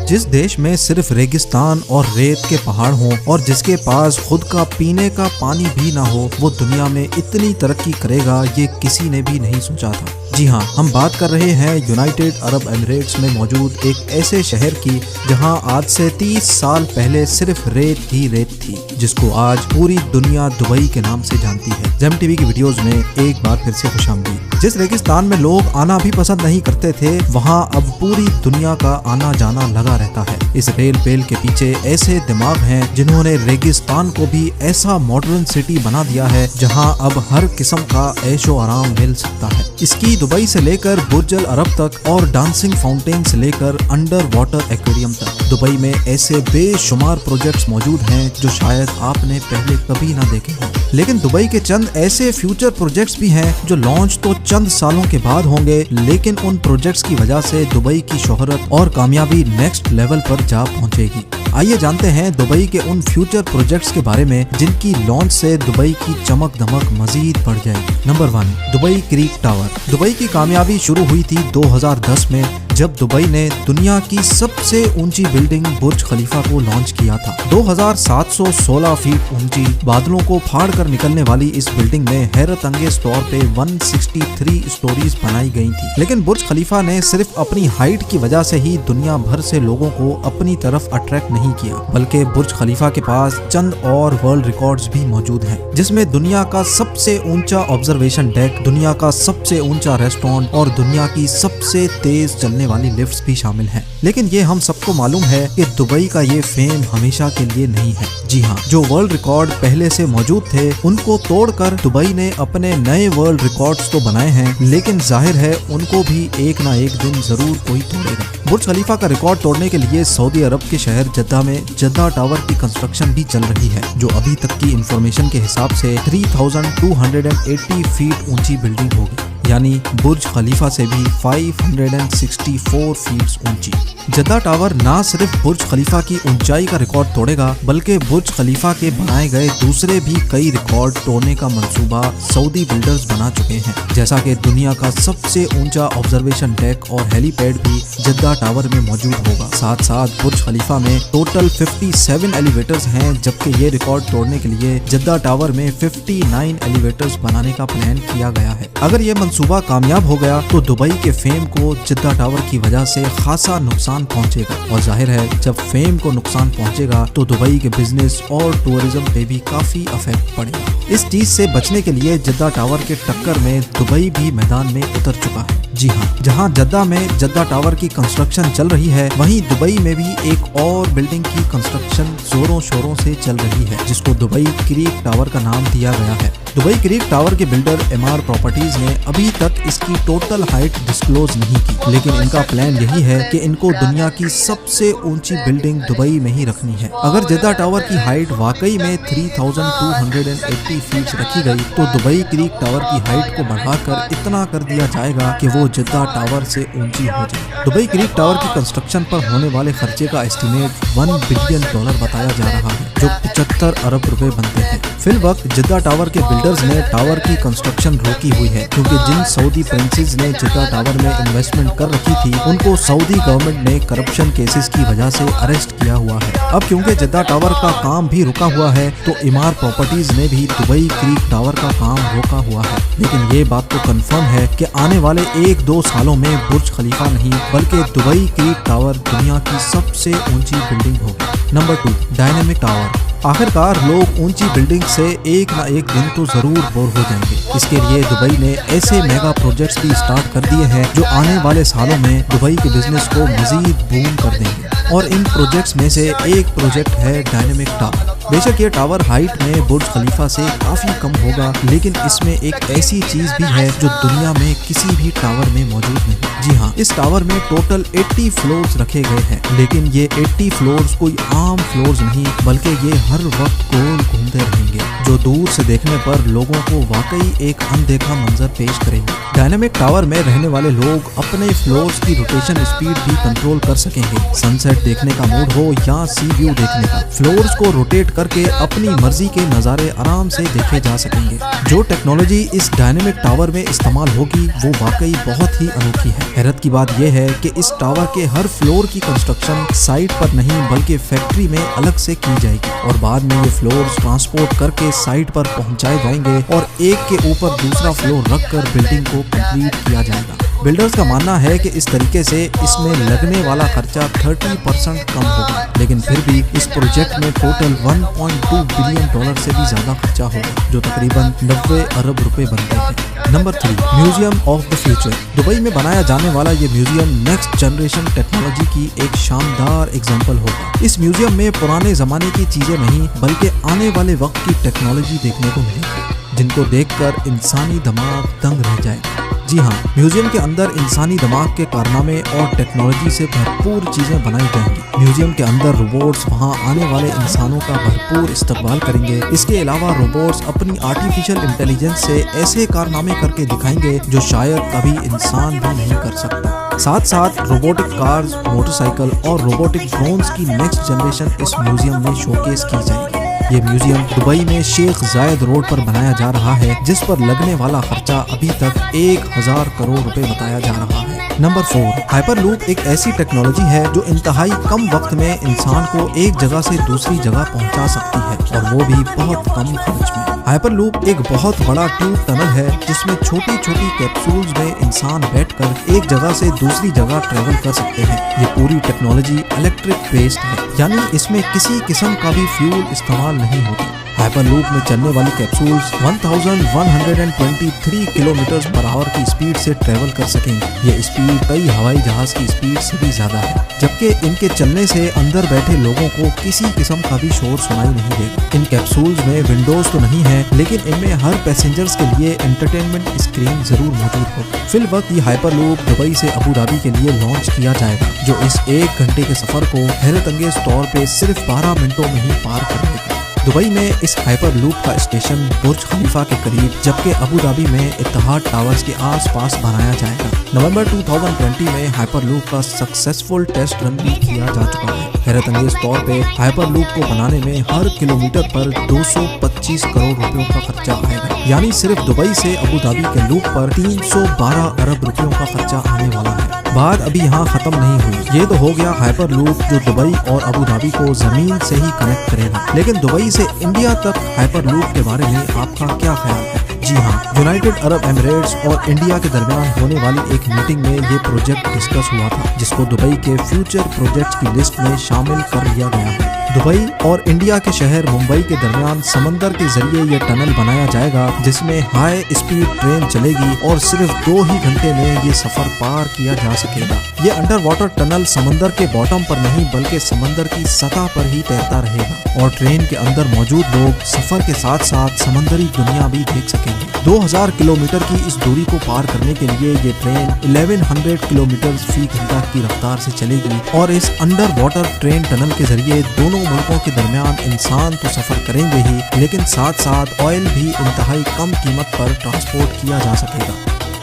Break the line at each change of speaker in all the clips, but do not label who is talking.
जिस देश में सिर्फ रेगिस्तान और रेत के पहाड़ हों और जिसके पास खुद का पीने का पानी भी ना हो, वो दुनिया में इतनी तरक्की करेगा ये किसी ने भी नहीं सोचा था। जी हाँ, हम बात कर रहे हैं यूनाइटेड अरब एमिरेट्स में मौजूद एक ऐसे शहर की जहां आज से 30 साल पहले सिर्फ रेत ही रेत थी, जिसको आज पूरी दुनिया दुबई के नाम से जानती है। जेम टीवी की वीडियोस में एक बार फिर से खुशामदीद। जिस रेगिस्तान में लोग आना भी पसंद नहीं करते थे, वहां अब पूरी दुनिया का आना जाना लगा रहता है। इस रेल पेल के पीछे ऐसे दिमाग हैं जिन्होंने रेगिस्तान को भी ऐसा मॉडर्न सिटी बना दिया है जहां अब हर किस्म का ऐशो आराम मिल सकता है। इसकी दुबई से लेकर बुर्ज अल अरब तक और डांसिंग फाउंटेन से लेकर अंडर वाटर एक्वेरियम तक दुबई में ऐसे बेशुमार प्रोजेक्ट्स मौजूद हैं जो शायद आपने पहले कभी ना देखे हों। लेकिन दुबई के चंद ऐसे फ्यूचर प्रोजेक्ट्स भी हैं जो लॉन्च तो चंद सालों के बाद होंगे, लेकिन उन प्रोजेक्ट्स की वजह से दुबई की शोहरत और कामयाबी नेक्स्ट लेवल पर जा पहुंचेगी। आइए जानते हैं दुबई के उन फ्यूचर प्रोजेक्ट्स के बारे में जिनकी लॉन्च से दुबई की चमक दमक मजीद बढ़ जाएगी। Number 1, Dubai creek tower. Dubai की कामयाबी शुरू हुई थी 2010 में, जब दुबई ने दुनिया की सबसे ऊंची बिल्डिंग बुर्ज खलीफा को लॉन्च किया था। 2716 फीट ऊंची बादलों को फाड़ कर निकलने वाली इस बिल्डिंग में हैरत अंगेज तौर पे 163 स्टोरीज बनाई गई थी। लेकिन बुर्ज खलीफा ने सिर्फ अपनी हाइट की वजह से ही दुनिया भर से लोगों को अपनी तरफ अट्रैक्ट नहीं किया, बल्कि बुर्ज खलीफा के पास चंद और वर्ल्ड रिकॉर्ड्स भी मौजूद हैं, जिसमें दुनिया का सबसे ऊंचा ऑब्जर्वेशन डेक, दुनिया का सबसे ऊंचा रेस्टोरेंट और दुनिया की सबसे तेज चलने वाली लिफ्ट्स भी शामिल हैं। लेकिन ये हम सबको मालूम है कि दुबई का ये फेम हमेशा के लिए नहीं है। जी हाँ, जो वर्ल्ड रिकॉर्ड पहले से मौजूद थे उनको तोड़कर दुबई ने अपने नए वर्ल्ड रिकॉर्ड्स तो बनाए हैं, लेकिन जाहिर है उनको भी एक ना एक दिन जरूर कोई तोड़ेगा। बुर्ज खलीफा का रिकॉर्ड तोड़ने के लिए सऊदी अरब के शहर जद्दा में जद्दा टावर की कंस्ट्रक्शन भी चल रही है, जो अभी तक की इंफॉर्मेशन के हिसाब से 3280 फीट ऊंची बिल्डिंग होगी, यानी बुर्ज खलीफा से भी 564 फीट ऊंची। जद्दा टावर ना सिर्फ बुर्ज खलीफा की ऊंचाई का रिकॉर्ड तोड़ेगा, बल्कि बुर्ज खलीफा के बनाए गए दूसरे भी कई रिकॉर्ड तोड़ने का मंसूबा सऊदी बिल्डर्स बना चुके हैं, जैसा कि दुनिया का सबसे ऊंचा ऑब्जर्वेशन डेक और हेलीपैड भी जद्दा टावर में मौजूद होगा। साथ साथ बुर्ज खलीफा में टोटल 57 एलिवेटर्स हैं, जबकि ये रिकॉर्ड तोड़ने के लिए जद्दा टावर में 59 एलिवेटर्स बनाने का प्लान किया गया है। अगर ये मंसूबा कामयाब हो गया तो दुबई के फेम को जद्दा टावर की वजह से खासा नुकसान पहुंचेगा, और जाहिर है जब फेम को नुकसान पहुंचेगा तो दुबई के बिजनेस और टूरिज्म पे भी काफी इफेक्ट पड़ेगा। इस चीज से बचने के लिए जद्दा टावर के टक्कर में दुबई भी मैदान में उतर चुका है। जी हाँ, जहाँ जद्दा में जद्दा टावर की कंस्ट्रक्शन चल रही है, वहीं दुबई में भी एक और बिल्डिंग की कंस्ट्रक्शन जोरों शोरों से चल रही है, जिसको दुबई क्रीक टावर का नाम दिया गया है। दुबई क्रीक टावर के बिल्डर एमआर प्रॉपर्टीज ने अभी तक इसकी टोटल हाइट डिस्क्लोज नहीं की, लेकिन इनका प्लान यही है कि इनको दुनिया की सबसे ऊंची बिल्डिंग दुबई में ही रखनी है। अगर जद्दा टावर की हाइट वाकई में 3280 फीट रखी गई तो दुबई क्रीक टावर की हाइट को बढ़ाकर इतना कर दिया जाएगा कि वो जद्दा टावर से ऊंची हो जाए। दुबई क्रीक टावर की कंस्ट्रक्शन पर होने वाले खर्चे का एस्टिमेट $1 बिलियन बताया जा रहा है, जो 75 अरब रुपए बनते हैं। फिलवक्त जद्दा टावर के बिल्डर्स ने टावर की कंस्ट्रक्शन रोकी हुई है, क्योंकि जिन सऊदी प्रिंसेस ने जद्दा टावर में इन्वेस्टमेंट कर रखी थी उनको सऊदी गवर्नमेंट ने करप्शन केसेस की वजह से अरेस्ट किया हुआ है। अब क्योंकि जद्दा टावर का काम भी रुका हुआ है, तो एमआर प्रॉपर्टीज ने भी दुबई क्रीक टावर का काम रोका हुआ है। लेकिन ये बात तो कंफर्म है कि आने वाले 1-2 सालों में बुर्ज खलीफा नहीं बल्कि दुबई क्रीक टावर दुनिया की सबसे ऊंची बिल्डिंग होगी। Number 2, dynamic tower. आखिरकार लोग ऊंची बिल्डिंग से एक ना एक दिन तो जरूर बोर हो जाएंगे। इसके लिए दुबई ने ऐसे मेगा प्रोजेक्ट्स भी स्टार्ट कर दिए हैं जो आने वाले सालों में दुबई के बिजनेस को मजीद बूम कर देंगे, और इन प्रोजेक्ट्स में से एक प्रोजेक्ट है डायनेमिक टावर। बेशक ये टावर हाइट में बुर्ज खलीफा से काफी कम होगा, लेकिन इसमें एक ऐसी चीज भी है जो दुनिया में किसी भी टावर में मौजूद नहीं। जी हाँ, इस टावर में टोटल 80 फ्लोर्स रखे गए हैं, लेकिन ये 80 फ्लोर्स कोई आम फ्लोर्स नहीं, बल्कि ये हर वक्त गोल घूमते रहेंगे, जो दूर से देखने पर लोगों को वाकई एक अनदेखा मंजर पेश करेंगे। डायनामिक टावर में रहने वाले लोग अपने फ्लोर्स की रोटेशन स्पीड भी कंट्रोल कर सकेंगे। सनसेट सनसेट देखने का मूड हो या सी व्यू देखने का, फ्लोर्स को रोटेट करके अपनी मर्जी के नज़ारे आराम से देखे जा सकेंगे। जो टेक्नोलॉजी इस डायनेमिक टावर में इस्तेमाल होगी वो वाकई बहुत ही अनोखी है। हैरत की बात यह है कि इस टावर के हर फ्लोर की कंस्ट्रक्शन साइट पर नहीं बल्कि फैक्ट्री में अलग से की जाएगी और बाद में ये फ्लोर्स ट्रांसपोर्ट करके साइट पर पहुंचाए जाएंगे और एक के ऊपर दूसरा फ्लोर रखकर बिल्डिंग को कंप्लीट किया जाएगा। बिल्डर्स का मानना है कि इस तरीके से इसमें लगने वाला खर्चा 30% कम होगा, लेकिन फिर भी इस प्रोजेक्ट में टोटल $1.2 बिलियन से भी ज्यादा खर्चा होगा, जो तकरीबन 90 अरब रुपए बनते हैं। Number 3, museum of the future. Dubai में बनाया जाने वाला ये म्यूजियम नेक्स्ट जनरेशन टेक्नोलॉजी की एक शानदार एग्जाम्पल होगा। इस म्यूजियम में पुराने जमाने की चीजें नहीं बल्कि आने वाले वक्त की टेक्नोलॉजी देखने को मिलेगी, जिनको देखकर इंसानी दिमाग दंग रह जाएगा। जी हाँ, म्यूजियम के अंदर इंसानी दिमाग के कारनामे और टेक्नोलॉजी से भरपूर चीजें बनाई जाएंगी। म्यूजियम के अंदर रोबोट्स वहाँ आने वाले इंसानों का भरपूर इस्तकबाल करेंगे। इसके अलावा रोबोट्स अपनी आर्टिफिशियल इंटेलिजेंस से ऐसे कारनामे करके दिखाएंगे जो शायद कभी इंसान भी नहीं कर सकता। साथ साथ रोबोटिक कार्स, मोटरसाइकिल और रोबोटिक ड्रोन्स की नेक्स्ट जनरेशन इस म्यूजियम में शोकेस की जाएगी। ये म्यूजियम दुबई में शेख जायद रोड पर बनाया जा रहा है, जिस पर लगने वाला खर्चा अभी तक 1000 करोड़ रुपए बताया जा रहा है। नंबर 4, हाइपरलूप एक ऐसी टेक्नोलॉजी है जो इंतहाई कम वक्त में इंसान को एक जगह से दूसरी जगह पहुंचा सकती है और वो भी बहुत कम खर्च में। हाइपरलूप एक बहुत बड़ा ट्यूब टनल है जिसमें छोटी छोटी कैप्सूल्स में इंसान बैठकर एक जगह से दूसरी जगह ट्रेवल कर सकते हैं। ये पूरी टेक्नोलॉजी इलेक्ट्रिक बेस्ड है, यानी इसमें किसी किस्म का भी फ्यूल इस्तेमाल नहीं होता। हाइपरलूप में चलने वाली कैप्सूल्स 1123 किलोमीटर पर आवर की स्पीड से ट्रेवल कर सकेंगे। ये स्पीड कई हवाई जहाज की स्पीड से भी ज्यादा है, जबकि इनके चलने से अंदर बैठे लोगों को किसी किस्म का भी शोर सुनाई नहीं देगा। इन कैप्सूल्स में विंडोज तो नहीं है, लेकिन इनमें हर पैसेंजर्स के लिए एंटरटेनमेंट स्क्रीन जरूर मौजूद होगी। फिल वक्त ये हाइपरलूप दुबई से अबू धाबी के लिए लॉन्च किया जाएगा, जो इस 1 घंटे के सफर को हैरत अंगेज तौर पे सिर्फ 12 मिनटों में ही पार कर लेगा। दुबई में इस हाइपरलूप का स्टेशन बुर्ज खलीफा के करीब, जबकि अबू धाबी में इत्तेहाद टावर्स के आसपास बनाया जाएगा। नवंबर 2020 में हाइपरलूप का सक्सेसफुल टेस्ट रन भी किया जा चुका है। हैरत अंगेज तौर पे हाइपरलूप को बनाने में हर किलोमीटर पर 225 करोड़ रुपयों का खर्चा आएगा, यानी सिर्फ दुबई से अबू धाबी के लूप पर 312 अरब रुपयों का खर्चा आने वाला है। बात अभी यहाँ खत्म नहीं हुई। ये तो हो गया हाइपरलूप जो दुबई और अबू धाबी को जमीन से ही कनेक्ट करेगा, लेकिन दुबई से इंडिया तक हाइपरलूप के बारे में आपका क्या ख्याल है? जी हाँ, यूनाइटेड अरब एमिरेट्स और इंडिया के दरमियान होने वाली एक मीटिंग में ये प्रोजेक्ट डिस्कस हुआ था, जिसको दुबई के फ्यूचर प्रोजेक्ट्स की लिस्ट में शामिल कर लिया गया है। दुबई और इंडिया के शहर मुंबई के दरमियान समंदर के जरिए ये टनल बनाया जाएगा, जिसमें हाई स्पीड ट्रेन चलेगी और सिर्फ 2 ही घंटे में ये सफर पार किया जा सकेगा। ये अंडर वाटर टनल समंदर के बॉटम पर नहीं बल्कि समंदर की सतह पर ही तैरता रहेगा और ट्रेन के अंदर मौजूद लोग सफर के साथ साथ समंदरी दुनिया भी देख सकेंगे। 2000 किलोमीटर की इस दूरी को पार करने के लिए ये ट्रेन 1100 किलोमीटर फी घंटा की रफ्तार से चलेगी और इस अंडर वाटर ट्रेन टनल के जरिए दोनों मुल्कों के दरमियान इंसान तो सफर करेंगे ही, लेकिन साथ साथ ऑयल भी इंतहाई कम कीमत पर ट्रांसपोर्ट किया जा सकेगा।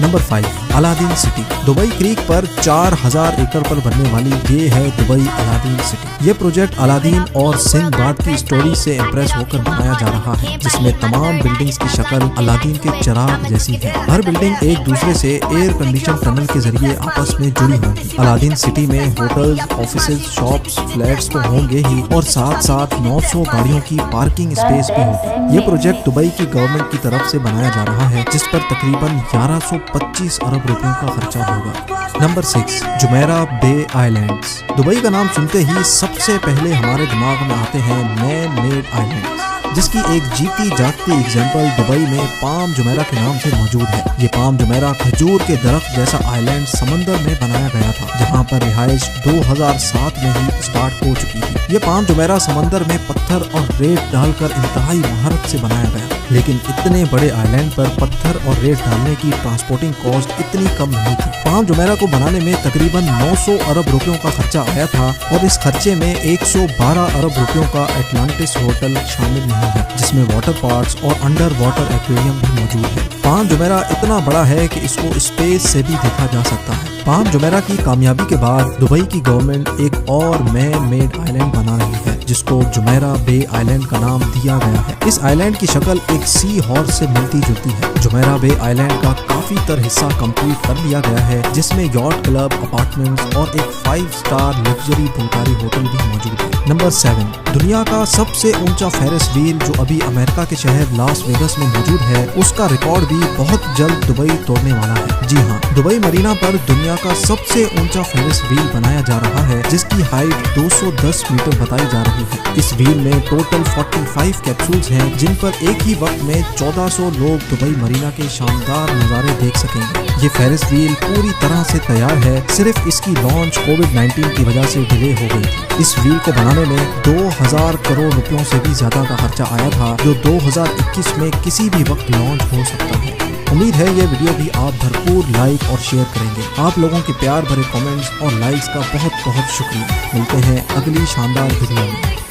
Number 5, Aladdin city. Dubai creek पर 4000 एकड़ पर बनने वाली ये है दुबई अलादीन सिटी। ये प्रोजेक्ट अलादीन और सिंदबाद की स्टोरी से इम्प्रेस होकर बनाया जा रहा है, जिसमें तमाम बिल्डिंग्स की शक्ल अलादीन के चिराग जैसी है। हर बिल्डिंग एक दूसरे से एयर कंडीशन टनल के जरिए आपस में जुड़ी होगी। अलादीन सिटी में होटल्स, ऑफिसेज, शॉप्स, फ्लैट्स तो होंगे ही और साथ साथ 900 गाड़ियों की पार्किंग स्पेस भी होगी। ये प्रोजेक्ट दुबई की गवर्नमेंट की तरफ से बनाया जा रहा है, जिस पर तकरीबन 1125 अरब रुपयों का खर्चा होगा। नंबर 6, जुमेरा बे आइलैंड्स। दुबई का नाम सुनते ही सबसे पहले हमारे दिमाग में आते हैं मैन मेड आइलैंड्स, जिसकी एक जीती जागती एग्जाम्पल दुबई में पाम जुमेरा के नाम से मौजूद है। ये पाम जुमेरा खजूर के दरख्त जैसा आइलैंड समंदर में बनाया गया था, जहाँ पर रिहाइश 2007 में ही स्टार्ट हो चुकी थी। ये पाम जुमेरा समंदर में पत्थर और रेत डालकर इंतहाई महारत से बनाया गया, लेकिन इतने बड़े आइलैंड पर पत्थर और रेत डालने की ट्रांसपोर्टिंग कॉस्ट इतनी कम नहीं थी। पाम जुमेरा को बनाने में तकरीबन 900 अरब रुपयों का खर्चा आया था और इस खर्चे में 112 अरब रुपयों का एटलांटिस होटल शामिल नहीं रही है, जिसमें वाटर पार्क्स और अंडर वाटर एक्वेरियम भी मौजूद है। पाम जुमेरह इतना बड़ा है कि इसको स्पेस से भी देखा जा सकता है। पाम जुमेरह की कामयाबी के बाद दुबई की गवर्नमेंट एक और मैन मेड आइलैंड बना रही है, जिसको जुमेरह बे आइलैंड का नाम दिया गया है। इस आइलैंड की शक्ल एक सी हॉर्स से मिलती जुलती है। जुमेरह बे आइलैंड का काफी तर हिस्सा कंप्लीट कर लिया गया है, जिसमें यॉट क्लब, अपार्टमेंट्स और एक 5 स्टार लग्जरी बुल्गारी होटल भी मौजूद है। नंबर 7, दुनिया का सबसे ऊंचा फेरिस व्हील जो अभी अमेरिका के शहर लास वेगस में मौजूद है, उसका रिकॉर्ड भी बहुत जल्द दुबई तोड़ने वाला है। जी हाँ, दुबई मरीना पर दुनिया का सबसे ऊंचा फेरिस व्हील बनाया जा रहा है, जिसकी हाइट 210 मीटर बताई जा रही है। इस व्हील में टोटल 45 कैप्सूल्स हैं, जिन पर एक ही वक्त में 1400 लोग दुबई मरीना के शानदार नज़ारे देख सकेंगे। ये फेरिस व्हील पूरी तरह से तैयार है, सिर्फ इसकी लॉन्च कोविड-19 की वजह से डिले हो गई थी। इस व्हील को बनाने में 2000 करोड़ रुपयों से भी ज्यादा का खर्चा आया था, जो 2021 में किसी भी वक्त लॉन्च हो सकता है। उम्मीद है ये वीडियो भी आप भरपूर लाइक और शेयर करेंगे। आप लोगों के प्यार भरे कमेंट्स और लाइक्स का बहुत बहुत शुक्रिया। मिलते हैं अगली शानदार वीडियो में।